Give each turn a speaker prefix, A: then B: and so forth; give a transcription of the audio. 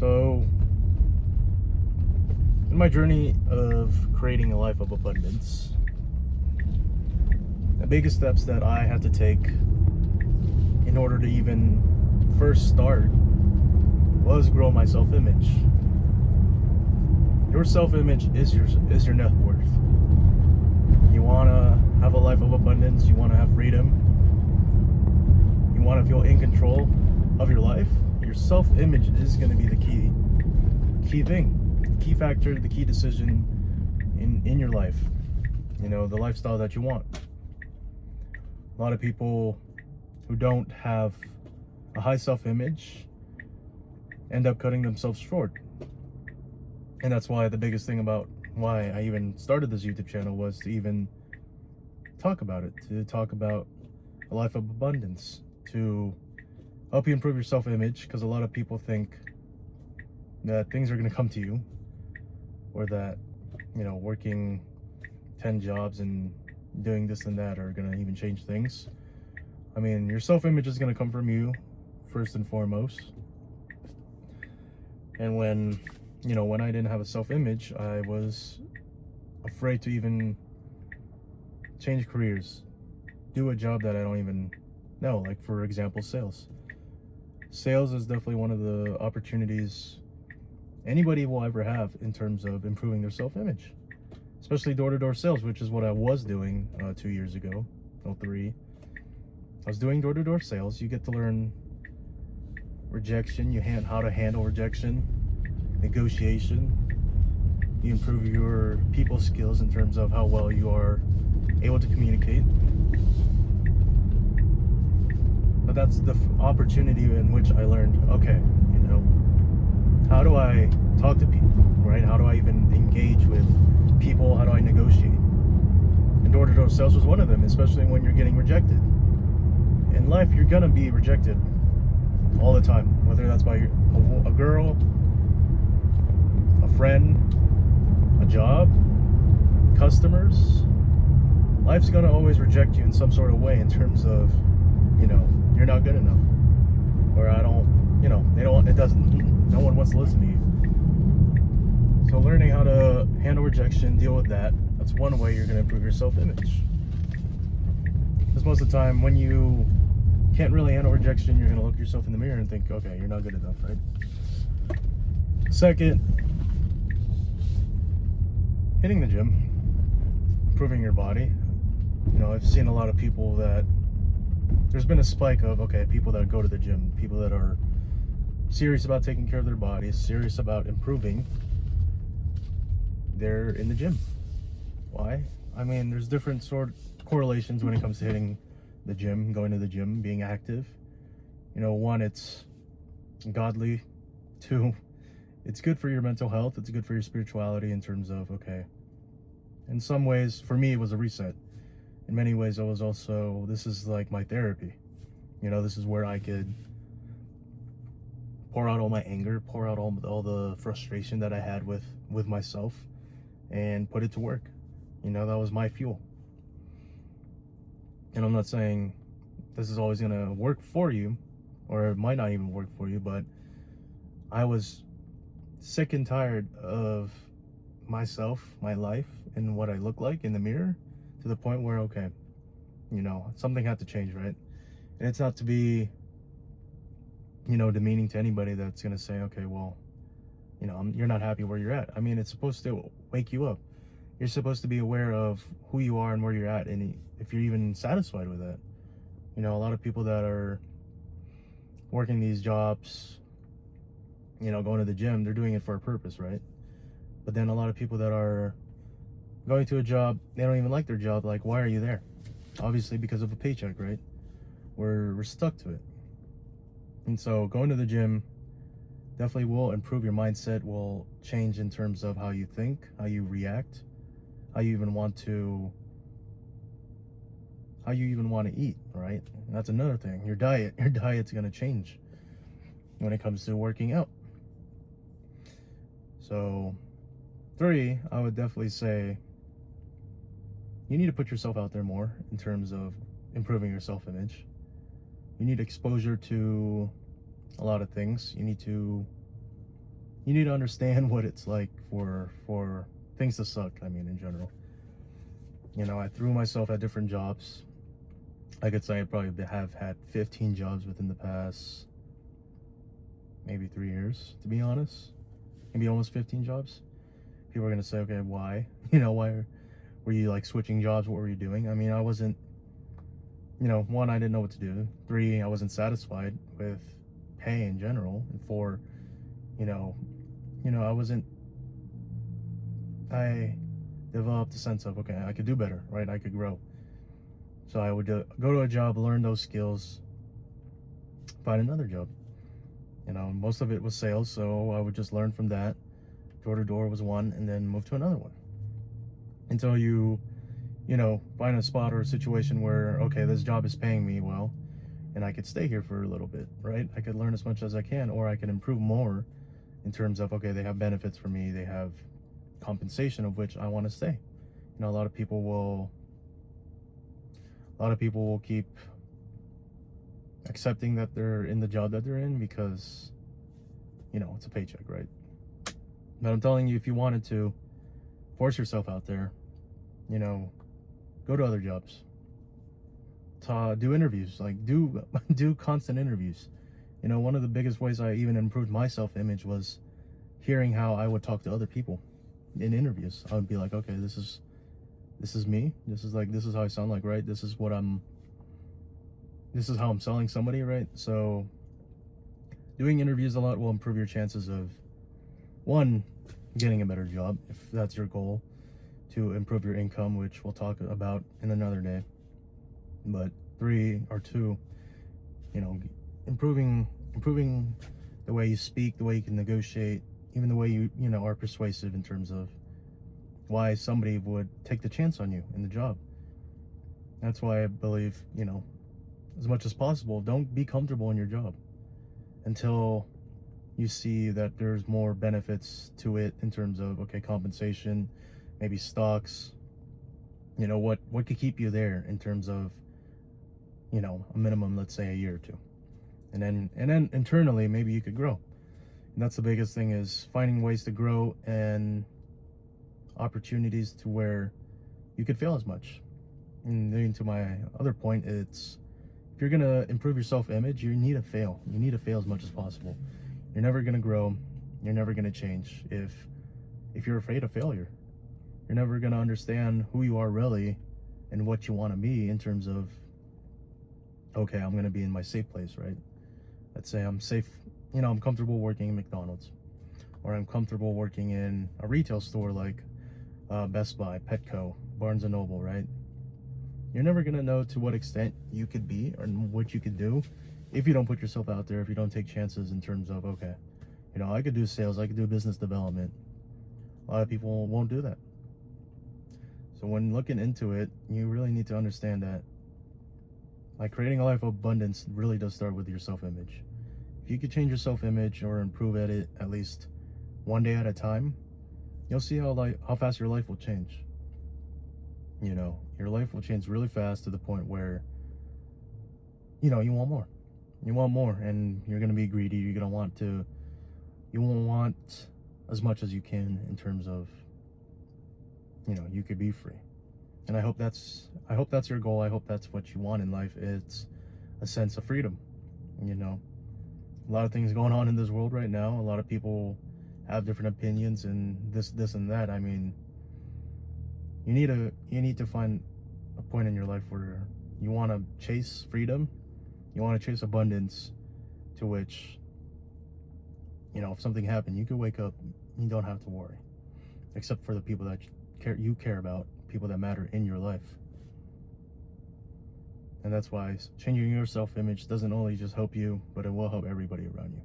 A: So, in my journey of creating a life of abundance, the biggest steps that I had to take in order to even first start was grow my self-image. Your self-image is your net worth. You want to have a life of abundance, you want to have freedom, you want to feel in control of your life. Your self-image is going to be the key thing, the key factor, the key decision in your life. You know, the lifestyle that you want. A lot of people who don't have a high self-image end up cutting themselves short. And that's why the biggest thing about why I even started this YouTube channel was to even talk about it, to talk about a life of abundance, to help you improve your self-image, because a lot of people think that things are going to come to you, or that, you know, working 10 jobs and doing this and that are going to even change things. I mean, your self-image is going to come from you first and foremost. And when I didn't have a self-image, I was afraid to even change careers, do a job that I don't even know, like for example, sales. Sales is definitely one of the opportunities anybody will ever have in terms of improving their self-image, especially door-to-door sales, which is what I was doing 2 years ago, no, 3. I was doing door-to-door sales. You get to learn rejection, how to handle rejection, negotiation. You improve your people skills in terms of how well you are able to communicate. But that's the opportunity in which I learned, okay, how do I talk to people, right? How do I even engage with people? How do I negotiate? And door-to-door sales was one of them, especially when you're getting rejected. In life, you're gonna be rejected all the time, whether that's by a girl, a friend, a job, customers. Life's gonna always reject you in some sort of way in terms of, you're not good enough, or no one wants to listen to you. So learning how to handle rejection, deal with that's one way you're gonna improve your self-image. Because most of the time, when you can't really handle rejection, you're gonna look yourself in the mirror and think, okay, you're not good enough, right? Second, hitting the gym, improving your body. I've seen a lot of people that there's been a spike of, people that go to the gym, people that are serious about taking care of their bodies, serious about improving, they're in the gym. Why? I mean, there's different sort of correlations when it comes to hitting the gym, going to the gym, being active. One, it's godly. 2, it's good for your mental health. It's good for your spirituality in terms of, in some ways, for me, it was a reset. In many ways, this is like my therapy. This is where I could pour out all my anger, pour out all the frustration that I had with myself, and put it to work. That was my fuel. And I'm not saying this is always going to work for you, or it might not even work for you, but I was sick and tired of myself, my life, and what I look like in the mirror, to the point where, something had to change, right? And it's not to be, demeaning to anybody that's going to say, okay, well, you're not happy where you're at. I mean, it's supposed to wake you up. You're supposed to be aware of who you are and where you're at, and if you're even satisfied with that. A lot of people that are working these jobs, going to the gym, they're doing it for a purpose, right? But then a lot of people that are going to a job, they don't even like their job. Like, why are you there? Obviously because of a paycheck, right? We're stuck to it. And so going to the gym definitely will improve your mindset, will change in terms of how you think, how you react, how you even want to eat, right? And that's another thing. Your diet's going to change when it comes to working out. So 3, I would definitely say you need to put yourself out there more in terms of improving your self-image. You need exposure to a lot of things. You need to you need to understand what it's like for things to suck. I mean, in general, I threw myself at different jobs. I could say I probably have had 15 jobs within the past maybe 3 years, to be honest. Maybe almost 15 jobs. People are gonna say, okay, why? Why were you like switching jobs? What were you doing? I mean, I wasn't. One, I didn't know what to do. Three, I wasn't satisfied with pay in general. And four, you know, I wasn't. I developed a sense of, okay, I could do better, right? I could grow. So I would go to a job, learn those skills, find another job. Most of it was sales, so I would just learn from that. Door to door was one, and then move to another one until you find a spot or a situation where, okay, this job is paying me well, and I could stay here for a little bit, right? I could learn as much as I can, or I can improve more in terms of, okay, they have benefits for me, they have compensation of which I want to stay. A lot of people will keep accepting that they're in the job that they're in because it's a paycheck, right? But I'm telling you, if you wanted to force yourself out there, go to other jobs, do interviews, like do constant interviews. One of the biggest ways I even improved my self-image was hearing how I would talk to other people in interviews. I would be like, okay, this is me. This is how I sound like, right? This is how I'm selling somebody, right? So doing interviews a lot will improve your chances of, one, getting a better job, if that's your goal, to improve your income, which we'll talk about in another day. But two, improving the way you speak, the way you can negotiate, even the way you are persuasive in terms of why somebody would take the chance on you in the job. That's why I believe, as much as possible, don't be comfortable in your job until you see that there's more benefits to it in terms of, okay, compensation, maybe stocks, what could keep you there in terms of, a minimum, let's say a year or two. And then internally, maybe you could grow. And that's the biggest thing, is finding ways to grow and opportunities to where you could fail as much. And then to my other point, it's, if you're going to improve your self-image, you need to fail. You need to fail as much as possible. You're never going to grow. You're never going to change if you're afraid of failure. You're never going to understand who you are really and what you want to be in terms of, okay, I'm going to be in my safe place, right? Let's say I'm safe, I'm comfortable working in McDonald's, or I'm comfortable working in a retail store like Best Buy, Petco, Barnes & Noble, right? You're never going to know to what extent you could be or what you could do if you don't put yourself out there, if you don't take chances in terms of, okay, I could do sales, I could do business development. A lot of people won't do that. So when looking into it, you really need to understand that, like, creating a life of abundance really does start with your self-image. If you could change your self-image or improve at it at least one day at a time, you'll see how fast your life will change. Your life will change really fast to the point where, you want more. You want more, and you're going to be greedy. You won't want as much as you can in terms of, you could be free. And I hope that's your goal. I hope that's what you want in life. It's a sense of freedom. A lot of things going on in this world right now. A lot of people have different opinions and this and that. I mean, you need to find a point in your life where you want to chase freedom. You want to chase abundance, to which, if something happened, you could wake up, you don't have to worry, except for the people that you care about, people that matter in your life. And that's why changing your self-image doesn't only just help you, but it will help everybody around you.